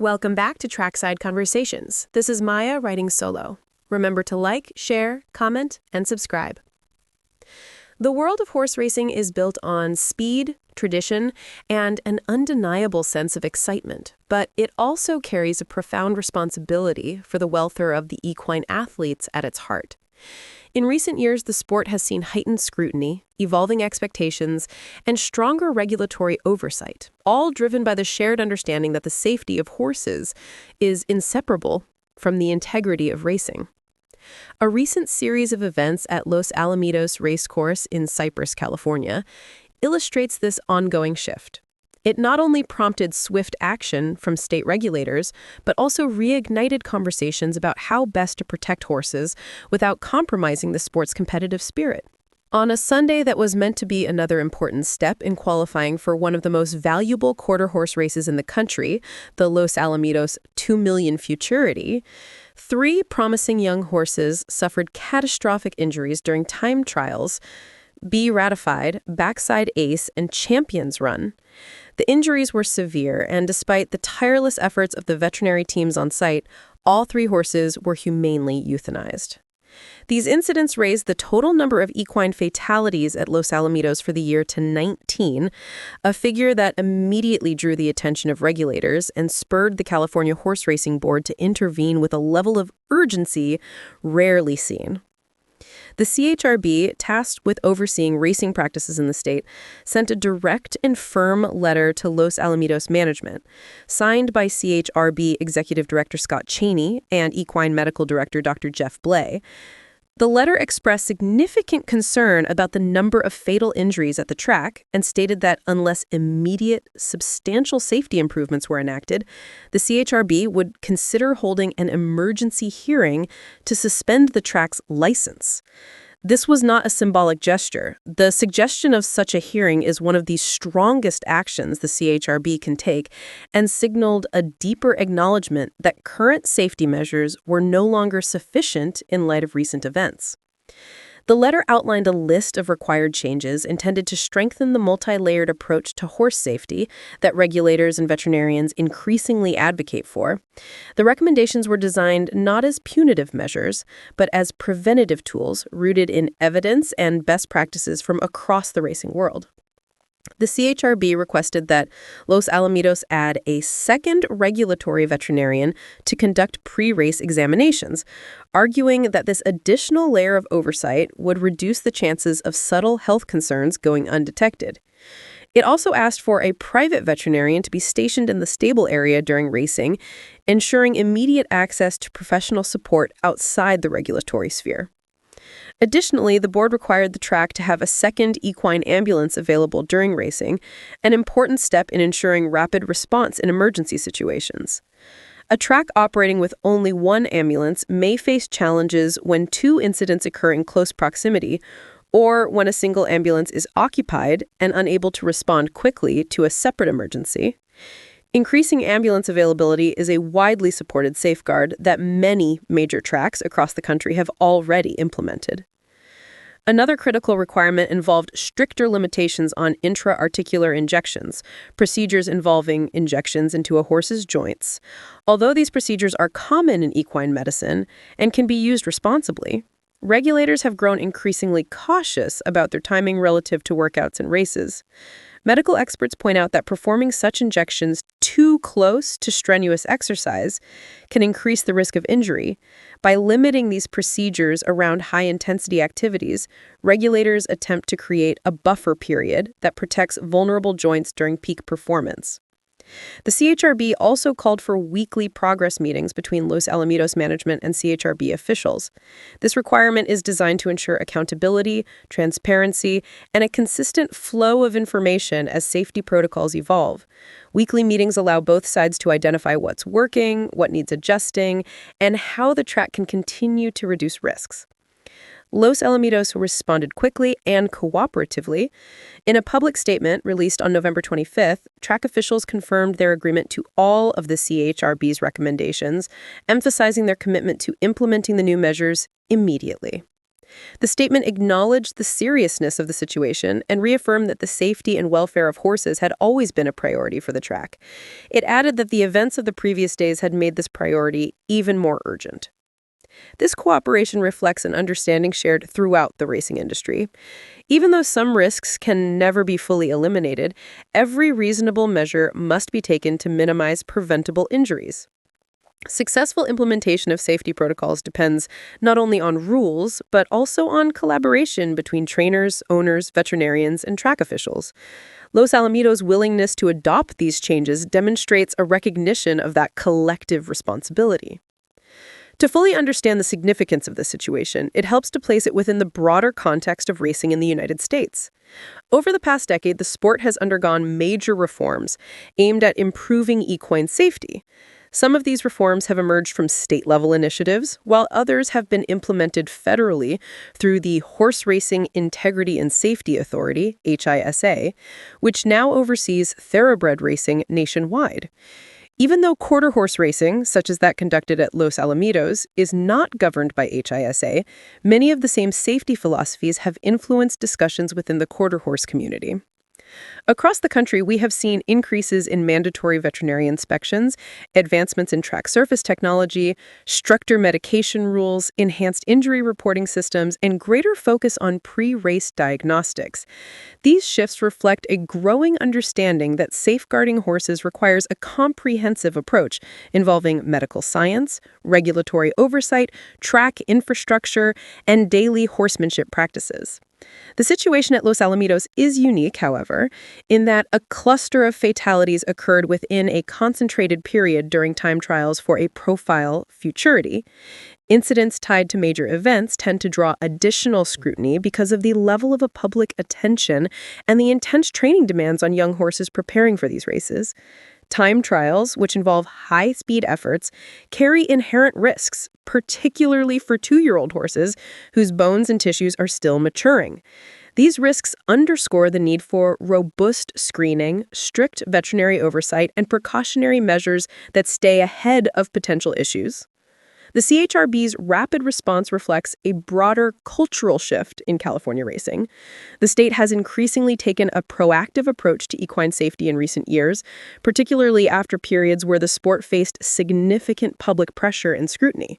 Welcome back to Trackside Conversations. This is Maya writing solo. Remember to like, share, comment, and subscribe. The world of horse racing is built on speed, tradition, and an undeniable sense of excitement, but it also carries a profound responsibility for the welfare of the equine athletes at its heart. In recent years, the sport has seen heightened scrutiny, evolving expectations, and stronger regulatory oversight, all driven by the shared understanding that the safety of horses is inseparable from the integrity of racing. A recent series of events at Los Alamitos Racecourse in Cypress, California, illustrates this ongoing shift. It not only prompted swift action from state regulators, but also reignited conversations about how best to protect horses without compromising the sport's competitive spirit. On a Sunday that was meant to be another important step in qualifying for one of the most valuable quarter horse races in the country, the Los Alamitos 2 Million Futurity, 3 promising young horses suffered catastrophic injuries during time trials, Be Ratified, Backside Ace, and Champions Run. The injuries were severe, and despite the tireless efforts of the veterinary teams on site, all 3 horses were humanely euthanized. These incidents raised the total number of equine fatalities at Los Alamitos for the year to 19, a figure that immediately drew the attention of regulators and spurred the California Horse Racing Board to intervene with a level of urgency rarely seen. The CHRB, tasked with overseeing racing practices in the state, sent a direct and firm letter to Los Alamitos management, signed by CHRB Executive Director Scott Cheney and Equine Medical Director Dr. Jeff Blay. The letter expressed significant concern about the number of fatal injuries at the track and stated that unless immediate, substantial safety improvements were enacted, the CHRB would consider holding an emergency hearing to suspend the track's license. This was not a symbolic gesture. The suggestion of such a hearing is one of the strongest actions the CHRB can take and signaled a deeper acknowledgement that current safety measures were no longer sufficient in light of recent events. The letter outlined a list of required changes intended to strengthen the multi-layered approach to horse safety that regulators and veterinarians increasingly advocate for. The recommendations were designed not as punitive measures, but as preventative tools rooted in evidence and best practices from across the racing world. The CHRB requested that Los Alamitos add a second regulatory veterinarian to conduct pre-race examinations, arguing that this additional layer of oversight would reduce the chances of subtle health concerns going undetected. It also asked for a private veterinarian to be stationed in the stable area during racing, ensuring immediate access to professional support outside the regulatory sphere. Additionally, the board required the track to have a second equine ambulance available during racing, an important step in ensuring rapid response in emergency situations. A track operating with only one ambulance may face challenges when 2 incidents occur in close proximity, or when a single ambulance is occupied and unable to respond quickly to a separate emergency. Increasing ambulance availability is a widely supported safeguard that many major tracks across the country have already implemented. Another critical requirement involved stricter limitations on intra-articular injections, procedures involving injections into a horse's joints. Although these procedures are common in equine medicine and can be used responsibly, regulators have grown increasingly cautious about their timing relative to workouts and races. Medical experts point out that performing such injections too close to strenuous exercise can increase the risk of injury. By limiting these procedures around high-intensity activities, regulators attempt to create a buffer period that protects vulnerable joints during peak performance. The CHRB also called for weekly progress meetings between Los Alamitos management and CHRB officials. This requirement is designed to ensure accountability, transparency, and a consistent flow of information as safety protocols evolve. Weekly meetings allow both sides to identify what's working, what needs adjusting, and how the track can continue to reduce risks. Los Alamitos responded quickly and cooperatively. In a public statement released on November 25th, track officials confirmed their agreement to all of the CHRB's recommendations, emphasizing their commitment to implementing the new measures immediately. The statement acknowledged the seriousness of the situation and reaffirmed that the safety and welfare of horses had always been a priority for the track. It added that the events of the previous days had made this priority even more urgent. This cooperation reflects an understanding shared throughout the racing industry. Even though some risks can never be fully eliminated, every reasonable measure must be taken to minimize preventable injuries. Successful implementation of safety protocols depends not only on rules, but also on collaboration between trainers, owners, veterinarians, and track officials. Los Alamitos' willingness to adopt these changes demonstrates a recognition of that collective responsibility. To fully understand the significance of the situation, it helps to place it within the broader context of racing in the United States. Over the past decade, the sport has undergone major reforms aimed at improving equine safety. Some of these reforms have emerged from state-level initiatives, while others have been implemented federally through the Horse Racing Integrity and Safety Authority, HISA, which now oversees thoroughbred racing nationwide. Even though quarter horse racing, such as that conducted at Los Alamitos, is not governed by HISA, many of the same safety philosophies have influenced discussions within the quarter horse community. Across the country, we have seen increases in mandatory veterinary inspections, advancements in track surface technology, stricter medication rules, enhanced injury reporting systems, and greater focus on pre-race diagnostics. These shifts reflect a growing understanding that safeguarding horses requires a comprehensive approach involving medical science, regulatory oversight, track infrastructure, and daily horsemanship practices. The situation at Los Alamitos is unique, however, in that a cluster of fatalities occurred within a concentrated period during time trials for a profile futurity. Incidents tied to major events tend to draw additional scrutiny because of the level of a public attention and the intense training demands on young horses preparing for these races. Time trials, which involve high-speed efforts, carry inherent risks, particularly for 2-year-old horses whose bones and tissues are still maturing. These risks underscore the need for robust screening, strict veterinary oversight, and precautionary measures that stay ahead of potential issues. The CHRB's rapid response reflects a broader cultural shift in California racing. The state has increasingly taken a proactive approach to equine safety in recent years, particularly after periods where the sport faced significant public pressure and scrutiny.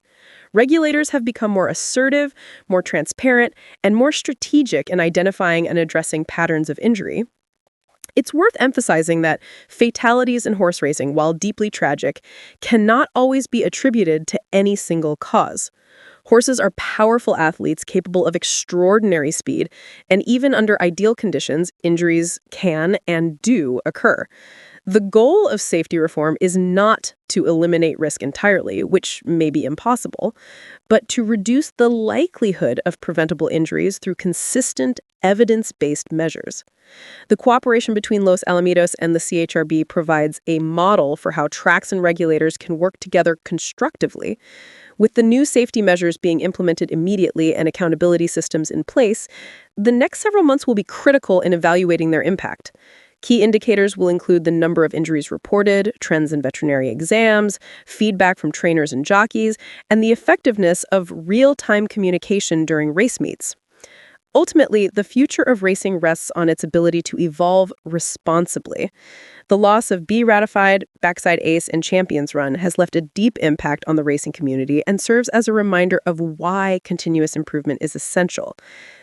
Regulators have become more assertive, more transparent, and more strategic in identifying and addressing patterns of injury. It's worth emphasizing that fatalities in horse racing, while deeply tragic, cannot always be attributed to any single cause. Horses are powerful athletes capable of extraordinary speed, and even under ideal conditions, injuries can and do occur. The goal of safety reform is not to eliminate risk entirely, which may be impossible, but to reduce the likelihood of preventable injuries through consistent, evidence-based measures. The cooperation between Los Alamitos and the CHRB provides a model for how tracks and regulators can work together constructively. With the new safety measures being implemented immediately and accountability systems in place, the next several months will be critical in evaluating their impact. Key indicators will include the number of injuries reported, trends in veterinary exams, feedback from trainers and jockeys, and the effectiveness of real-time communication during race meets. Ultimately, the future of racing rests on its ability to evolve responsibly. The loss of B-Ratified, Backside Ace, and Champions Run has left a deep impact on the racing community and serves as a reminder of why continuous improvement is essential.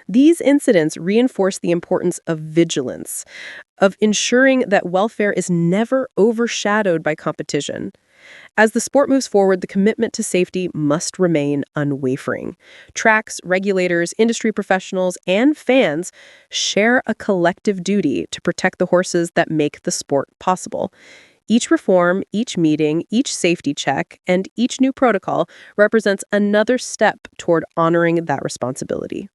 These incidents reinforce the importance of vigilance, of ensuring that welfare is never overshadowed by competition. As the sport moves forward, the commitment to safety must remain unwavering. Tracks, regulators, industry professionals, and fans share a collective duty to protect the horses that make the sport possible. Each reform, each meeting, each safety check, and each new protocol represents another step toward honoring that responsibility.